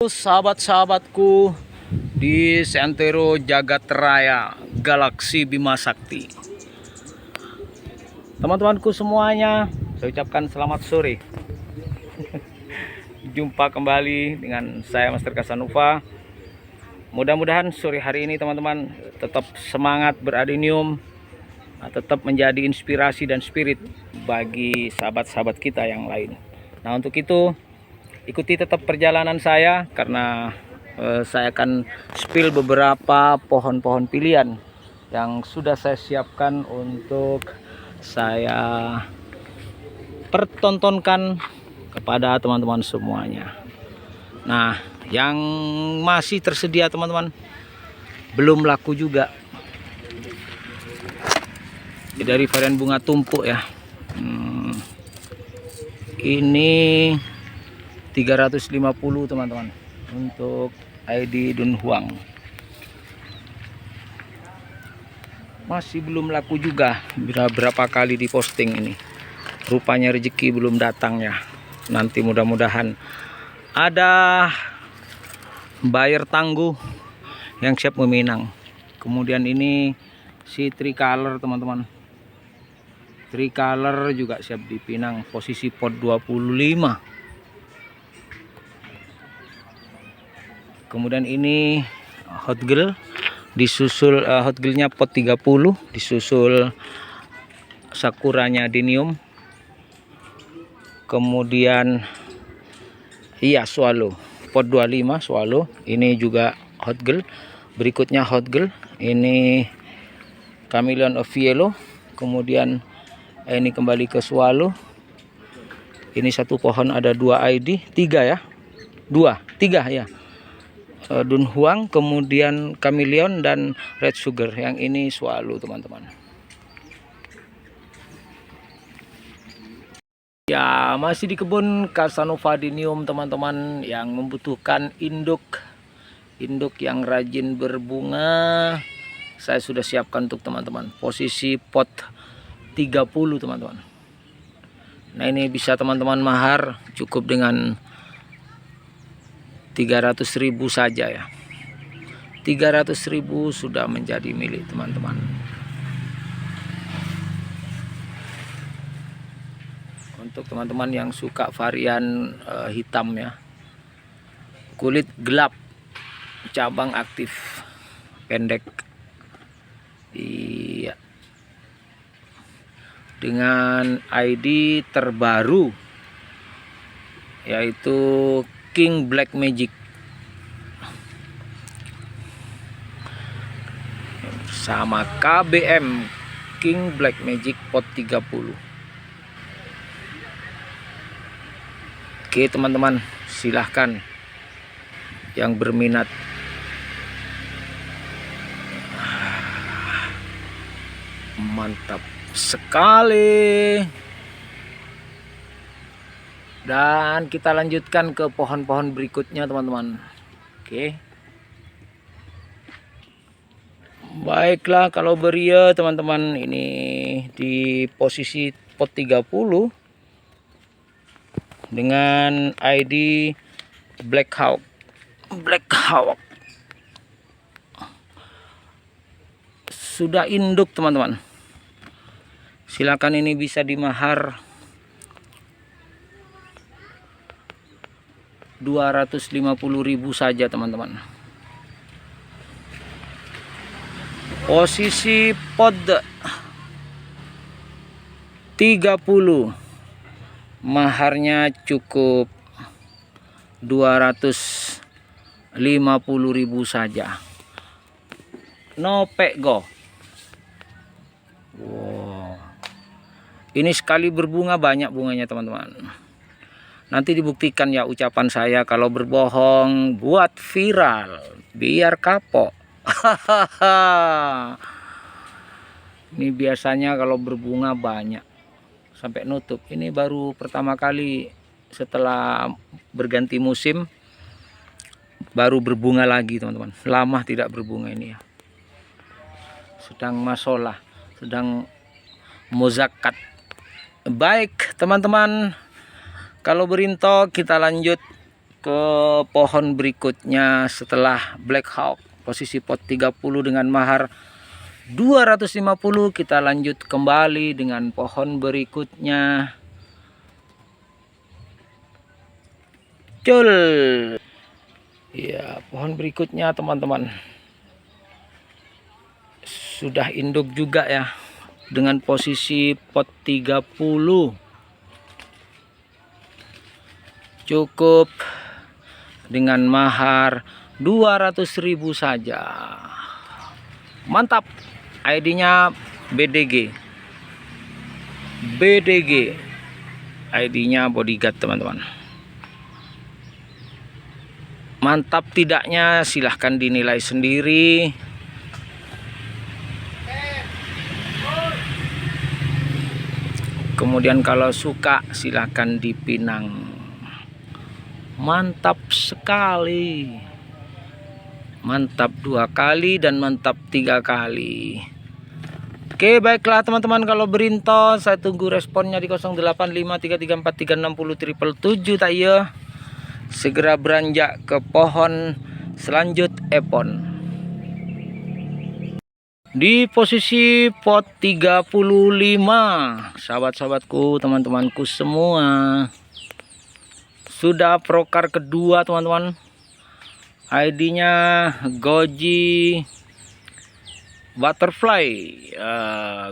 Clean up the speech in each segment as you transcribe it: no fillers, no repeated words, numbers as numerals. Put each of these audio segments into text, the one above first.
Sahabat-sahabatku di Seantero Jagat Raya Galaksi Bima Sakti, teman-temanku semuanya, saya ucapkan selamat sore. Jumpa kembali dengan saya Master Kasanova. Mudah-mudahan sore hari ini teman-teman tetap semangat beradenium, tetap menjadi inspirasi dan spirit bagi sahabat-sahabat kita yang lain. Nah, untuk itu ikuti tetap perjalanan saya, karena saya akan spill beberapa pohon-pohon pilihan yang sudah saya siapkan untuk saya pertontonkan kepada teman-teman semuanya. Nah, yang masih tersedia teman-teman, belum laku juga, dari varian bunga tumpuk ya. Ini 350 teman-teman untuk ID Dunhuang. Masih belum laku juga, berapa kali diposting ini. Rupanya rezeki belum datang ya. Nanti mudah-mudahan ada buyer tangguh yang siap meminang. Kemudian ini si tricolor teman-teman. Tricolor juga siap dipinang, posisi pot 25. Kemudian ini hot girl, disusul hot girlnya pot 30, disusul sakuranya dinium. Kemudian iya swallow pot 25 swallow, ini juga hot girl. Berikutnya hot girl, ini chameleon of yellow. Kemudian ini kembali ke swallow. Ini satu pohon ada 2 ID, 3 ya, 3 ya. Dunhuang, kemudian chameleon dan red sugar. Yang ini swallow teman-teman. Ya, masih di kebun Kasanova dinium teman-teman, yang membutuhkan induk yang rajin berbunga. Saya sudah siapkan untuk teman-teman, posisi pot 30 teman-teman. Nah, ini bisa teman-teman mahar cukup dengan 300.000 saja ya. 300.000 sudah menjadi milik teman-teman. Untuk teman-teman yang suka varian hitam ya, kulit gelap, cabang aktif, pendek, iya, dengan ID terbaru yaitu King Black Magic sama KBM King Black Magic pot 30. Oke teman-teman, silahkan yang berminat. Mantap sekali. Dan kita lanjutkan ke pohon-pohon berikutnya teman-teman. Oke. Baiklah, kalau beria teman-teman, ini di posisi pot 30 dengan ID Black Hawk. Sudah induk teman-teman. Silakan, ini bisa dimahar 250.000 saja teman-teman. Posisi pot 30, maharnya cukup 250.000 saja. No pego. Wow. Ini sekali berbunga banyak bunganya teman-teman. Nanti dibuktikan ya ucapan saya, kalau berbohong buat viral, biar kapok. Ini biasanya kalau berbunga banyak sampai nutup. Ini baru pertama kali setelah berganti musim baru berbunga lagi teman-teman. Lama tidak berbunga ini ya. Sedang masalah, sedang muzakat. Baik teman-teman, kalau berintok kita lanjut ke pohon berikutnya setelah Black Hawk posisi pot 30 dengan mahar 250. Kita lanjut kembali dengan pohon berikutnya. Cul. Ya, pohon berikutnya teman-teman sudah induk juga ya dengan posisi pot 30. Cukup dengan mahar 200.000 saja. Mantap. ID-nya BDG. ID-nya bodyguard teman-teman. Mantap tidaknya silahkan dinilai sendiri. Kemudian kalau suka silahkan dipinang. Mantap sekali. Mantap 2 kali dan mantap 3 kali. Oke, baiklah teman-teman, kalau berinto saya tunggu responnya di 085334360777 tak ya. Segera beranjak ke pohon selanjut epon. Di posisi pot 35, sahabat-sahabatku, teman-temanku semua. Sudah prokar kedua teman-teman. ID-nya Goji Butterfly.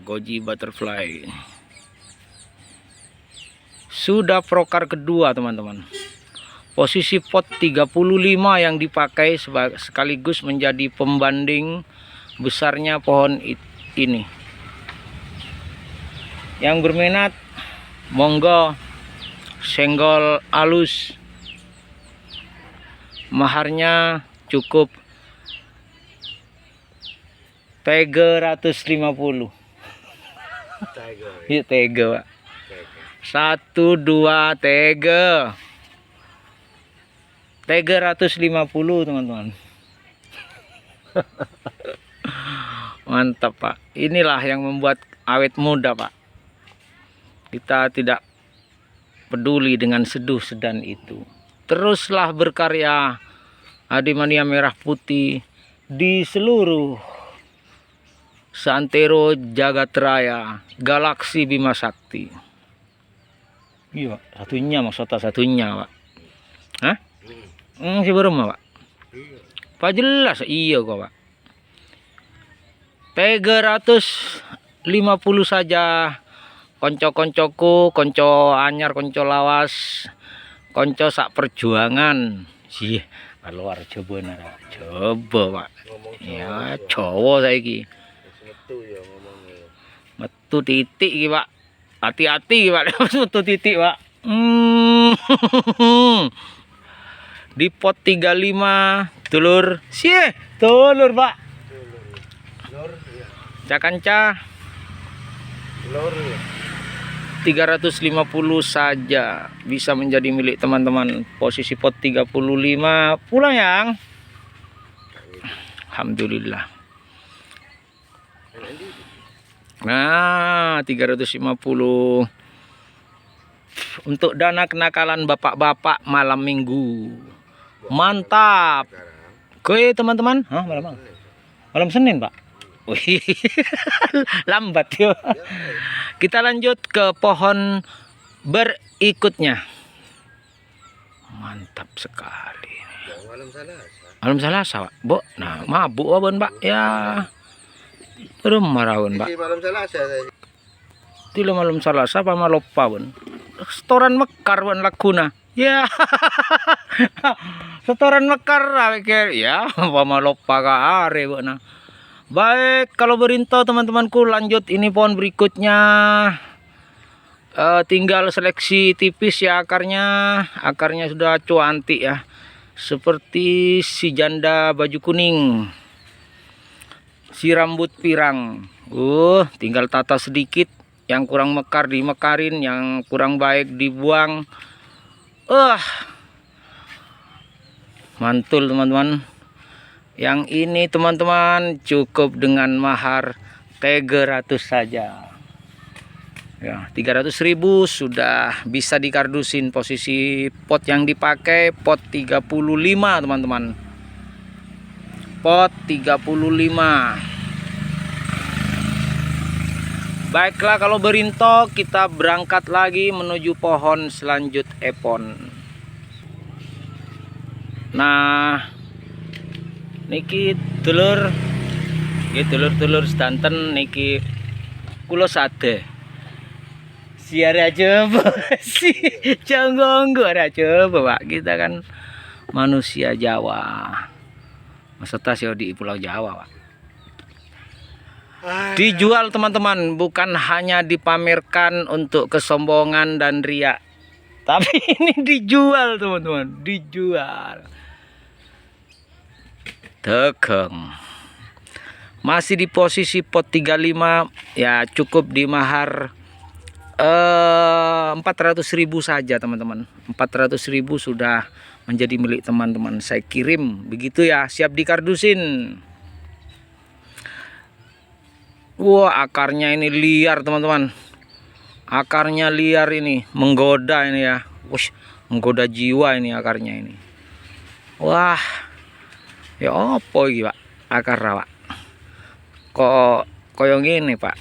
Goji Butterfly. Sudah prokar kedua teman-teman. Posisi pot 35 yang dipakai sekaligus menjadi pembanding besarnya pohon ini. Yang berminat monggo senggol alus. Maharnya cukup 350. Iya, tega, Pak. 1 2 tega. 350 teman-teman. Mantap, Pak. Inilah yang membuat awet muda, Pak. Kita tidak peduli dengan seduh sedan itu. Teruslah berkarya Adimania Merah Putih di seluruh Santero Jagat Raya, Galaksi Bima Sakti. Iya, Pak. Satunya maksudnya satunya, Pak. Hah? Si berapa, Pak? Pak jelas iya kok, Pak. 350 saja. Konco-koncoku, konco anyar, konco lawas, konco sak perjuangan. Sih, keluar coba nara. Coba, Pak. Ya, Jawa saiki. Metu titik iki, Pak. Hati-hati, Pak. Metu titik, Pak. Di pot 35 telur. Sih, telur, Pak. Cakanca. Telur. 350 saja bisa menjadi milik teman-teman. Posisi pot 35 pulang yang. Alhamdulillah. Nah, 350 untuk dana kenakalan bapak-bapak malam minggu. Mantap. Oke teman-teman. Hah, malam Senin, Pak. Wih, lambat yo. Kita lanjut ke pohon berikutnya. Mantap sekali. Malam Selasa, Pak. Bo, nah mabuk abon, Pak. Ya. Belum maraun, Pak. Malam Selasa. Tilo malam Selasa apa malopa, Bon. Setoran mekar bon laguna. Ya. Setoran mekar pikir ya, apa malopa ka are, Bon. Baik, kalau berinto teman-temanku lanjut ini pohon berikutnya. Tinggal seleksi tipis ya akarnya. Akarnya sudah cuantik ya. Seperti si janda baju kuning. Si rambut pirang. Tinggal tata sedikit. Yang kurang mekar dimekarin, yang kurang baik dibuang. Mantul teman-teman. Yang ini teman-teman cukup dengan mahar 300 saja. Ya, 300.000 sudah bisa dikardusin. Posisi pot yang dipakai pot 35 teman-teman. Pot 35. Baiklah, kalau berintok kita berangkat lagi menuju pohon selanjut epon. Nah, niki telur, telur sedanten niki kulo sate. Siar aja si janggonggo aja Pak, kita kan manusia Jawa. Maksudnya sih di Pulau Jawa, Pak. Dijual teman-teman, bukan hanya dipamerkan untuk kesombongan dan riak. Tapi ini dijual teman-teman, dijual. Tegeng. Masih di posisi pot 35, ya cukup di mahar 400.000 saja teman-teman. 400.000 sudah menjadi milik teman-teman. Saya kirim begitu ya, siap dikardusin. Wah, akarnya ini liar teman-teman. Akarnya liar ini, menggoda ini ya. Wush, menggoda jiwa ini akarnya ini. Wah, ya apa iki Pak? Akar Pak. Kok koyong ini Pak?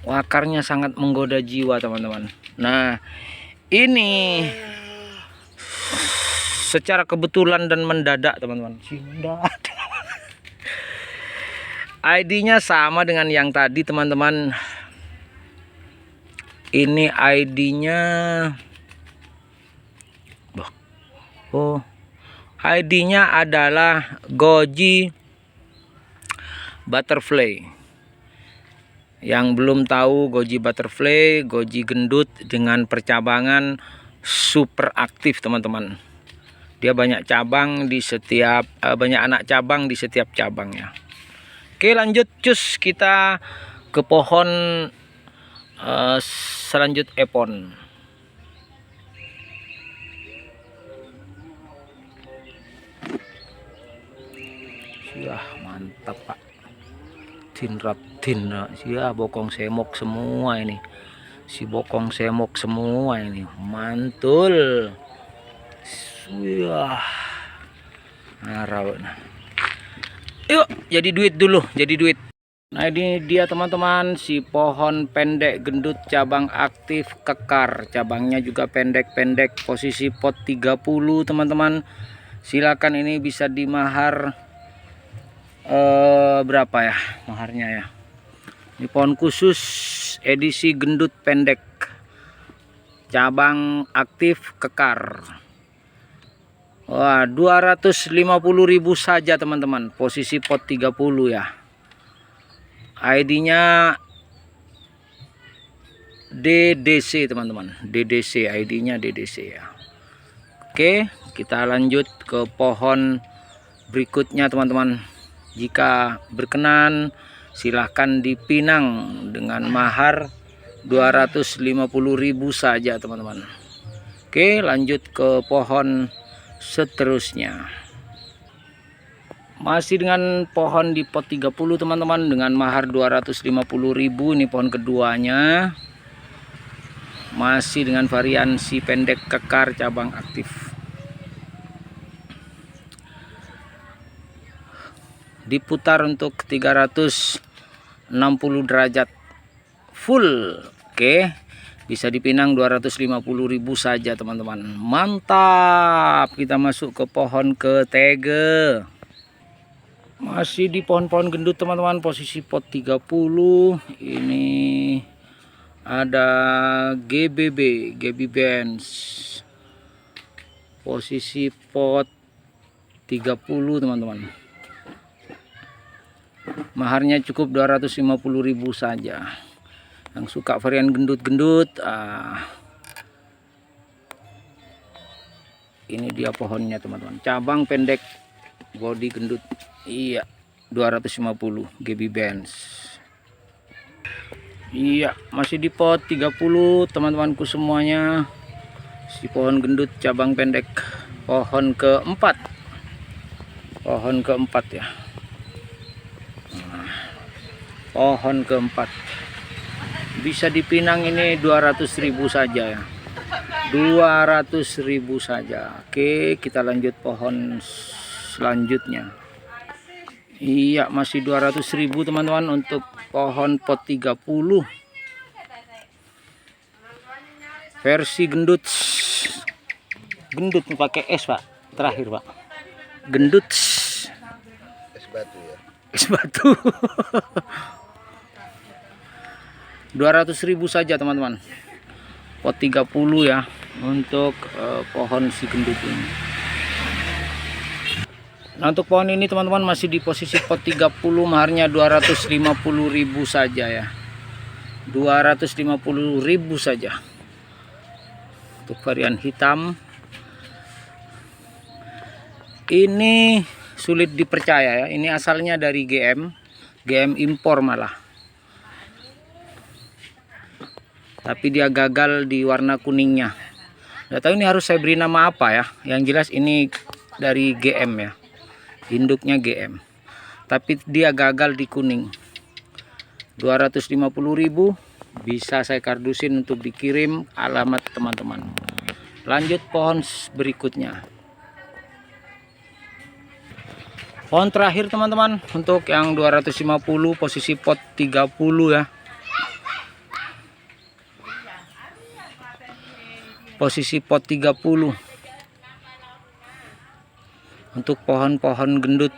Akarnya sangat menggoda jiwa teman-teman. Nah, ini secara kebetulan dan mendadak teman-teman. ID-nya sama dengan yang tadi teman-teman. Ini ID-nya, oh, ID-nya adalah Goji Butterfly. Yang belum tahu, Goji Butterfly, goji gendut dengan percabangan super aktif teman-teman. Dia banyak cabang di setiap, banyak anak cabang di setiap cabangnya. Oke, lanjut cus, kita ke pohon selanjut epon. Wah, mantap Pak. Tin ya, bokong semok semua ini. Si bokong semok semua ini, mantul. Wah. Nah, yuk, jadi duit dulu, jadi duit. Nah, ini dia teman-teman, si pohon pendek gendut cabang aktif kekar. Cabangnya juga pendek-pendek, posisi pot 30 teman-teman. Silakan, ini bisa dimahar berapa ya maharnya ya. Ini pohon khusus edisi gendut pendek cabang aktif kekar. Wah, 250.000 saja teman-teman, posisi pot 30 ya. ID-nya DDC teman-teman, DDC, ID-nya DDC ya. Oke, kita lanjut ke pohon berikutnya teman-teman. Jika berkenan silahkan dipinang dengan mahar 250.000 saja teman-teman. Oke, lanjut ke pohon seterusnya. Masih dengan pohon di pot 30 teman-teman, dengan mahar 250.000. Ini pohon keduanya. Masih dengan variasi pendek kekar cabang aktif. Diputar untuk 360 derajat full. Oke, bisa dipinang 250.000 saja teman-teman. Mantap. Kita masuk ke pohon ketiga. Masih di pohon-pohon gendut teman-teman, posisi pot 30. Ini ada GBB Benz, posisi pot 30 teman-teman. Maharnya cukup 250.000 saja. Yang suka varian gendut-gendut, ini dia pohonnya teman-teman. Cabang pendek, body gendut. Iya, 250 GB Benz. Iya, masih di pot 30 teman-temanku semuanya. Si pohon gendut cabang pendek, pohon keempat. Pohon keempat ya. Pohon keempat. bisa dipinang ini 200.000 saja ya. 200.000 saja. Oke, kita lanjut pohon selanjutnya. Iya, masih 200.000 teman-teman untuk pohon pot 30 versi gendut. Gendut pakai es, Pak. Terakhir, Pak. Gendut. Es batu ya. Es batu. 200.000 saja teman-teman. Pot 30 ya untuk pohon si gendut ini. Nah, untuk pohon ini teman-teman masih di posisi pot 30, maharnya 250.000 saja ya. 250.000 saja. Untuk varian hitam. Ini sulit dipercaya ya. Ini asalnya dari GM impor malah. Tapi dia gagal di warna kuningnya. Nggak tahu ini harus saya beri nama apa ya. Yang jelas ini dari GM ya. Induknya GM. Tapi dia gagal di kuning. 250.000 bisa saya kardusin untuk dikirim alamat teman-teman. Lanjut pohon berikutnya. Pohon terakhir teman-teman untuk yang 250 posisi pot 30 ya. Posisi pot 30 untuk pohon-pohon gendut.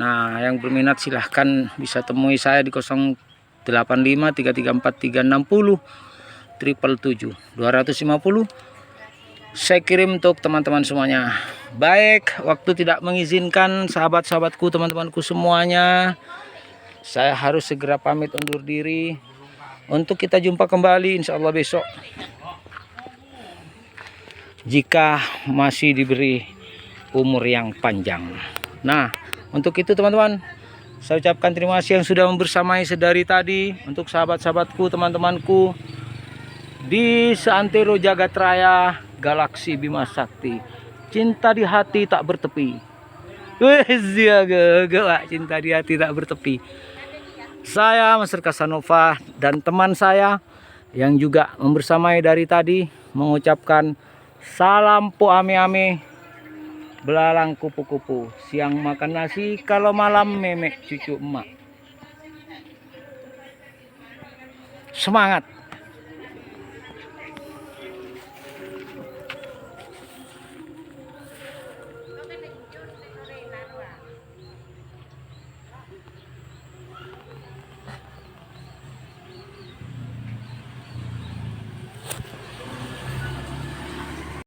Nah, yang berminat silahkan bisa temui saya di 085334360777 250. Saya kirim untuk teman-teman semuanya. Baik, waktu tidak mengizinkan sahabat-sahabatku, teman-temanku semuanya. Saya harus segera pamit undur diri. Untuk kita jumpa kembali insya Allah besok, jika masih diberi umur yang panjang. Nah, untuk itu teman-teman, saya ucapkan terima kasih yang sudah membersamai sedari tadi. Untuk sahabat-sahabatku, teman-temanku di seantero jagat raya galaksi Bima Sakti, cinta di hati tak bertepi. Cinta di hati tak bertepi. Saya Master Casanova dan teman saya yang juga membersamai dari tadi mengucapkan salam po ame-ame, belalang kupu-kupu, siang makan nasi, kalau malam memek cucu emak. Semangat!